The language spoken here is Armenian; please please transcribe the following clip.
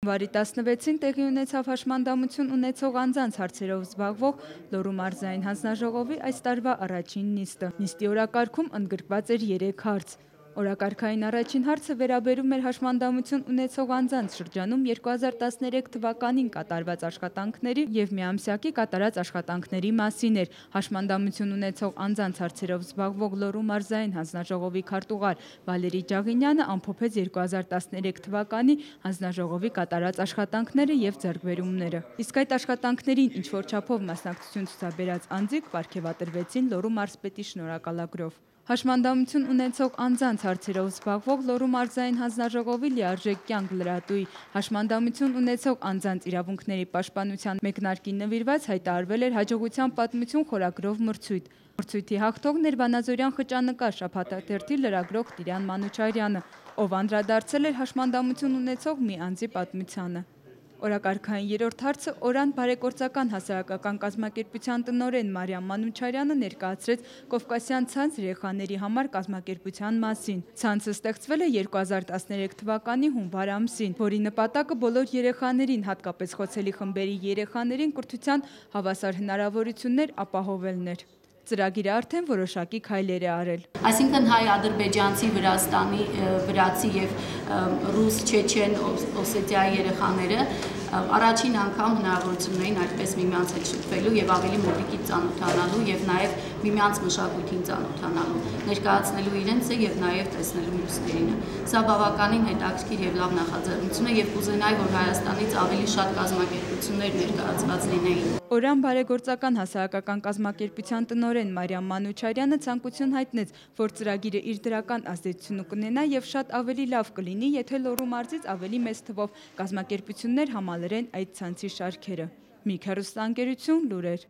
Հունվարի 16-ին տեղի ունեցավ հաշմանդամություն ունեցող անձանց հարցերով զբաղվող Լոռու մարզային հանձնաժողովի այս տարվա առաջին նիստը։ Նիստի օրակարգում ընդգրկված էր 3 հարց։ Օրակարգային առաջին հարցը վերաբերում էր հաշմանդամություն ունեցող անձանց շրջանում 2013 թվականին կատարված աշխատանքների և միամսյակի կատարած աշխատանքների մասին էր։ Հաշմանդամություն ունեցող անձանց հարցերով զբաղվող Լոռու մարզային հանձնաժողովի քարտուղար Վալերի Ջաղինյանը ամփոփեց 2013 թվականի հանձնաժողովի կատարած աշխատանքները և ձեռքբերումները։ Իսկ այդ աշխատանքներին ինչ-որ չափով մասնակցություն ցուցաբերած անձիկ պարգևատրվեցին Լոռու մարզպետի շնորհակալագրով։ Հաշմանդամություն ունեցող անձանց հարցերով զբաղվող Լոռու մարզային հանձնաժողովի լիարժեք կյանք լրատուի հաշմանդամություն ունեցող անձանց իրավունքների պաշտպանության մեկնարկին նվիրված հայտարարվել էր հաջողության պատմություն խորագրով մրցույթ։ Մրցույթի հաղթողն էր վանաձորյան խճանկար շաբաթաթերթի լրագրող Տիրյան Մանուչարյանը, ով անդրադարձել էր հաշմանդամություն ունեցող մի անձի պատմությանը։ Օրակարգային երրորդ հարցը Օրան բարեգործական հասարակական կազմակերպության տնօրեն Մարիամ Մանուչարյանը ներկայացրեց Կովկասյան ցանց երեխաների համար կազմակերպության մասին։ Ցանցը ստեղծվել է 2013 թվականի հունվար ամսին, որի նպատակը բոլոր երեխաներին, հատկապես խոցելի խմբերի երեխաներին կրթության հավասար հնարավորություններ ապահովելն էր։ Ծրագիրը արդեն որոշակի քայլեր է արել։ Այսինքն հայ, ադրբեջանցի, Վրաստանի, վրացի և ռուս, չեչեն, օսետիայի երեխաները առաջին անգամ հնարավորություն ունեին այդպես միմյանց հետ շփվելու և ավելի մոտիկից ծանոթանալու և նաև միմյանց մշակույթին ծանոթանալու, ներկայացնելու իրենցը և նաև տեսնելու մյուսներին։ Սա բավականին հետաքրքիր և լավ նախաձեռնություն է և կուզենայի, որ Հայաստանից ավելի շատ կազմակերպություններ ներկայացված լինեին։ Օրան բարեգործական հասարակական կազմակերպության տնօրեն Մարիամ Մանուչարյանը ցանկություն հայտնեց, որ ծրագիրը իր դրական ազդեցությունը կունենա և շատ ավելի լավ կլինի, եթե Լոռու մարզից ավելի մեծ թվով կազմակերպություններ համալրեն այդ ցանցի շարքերը։ Միք հեռուստաընկերություն, լուրեր։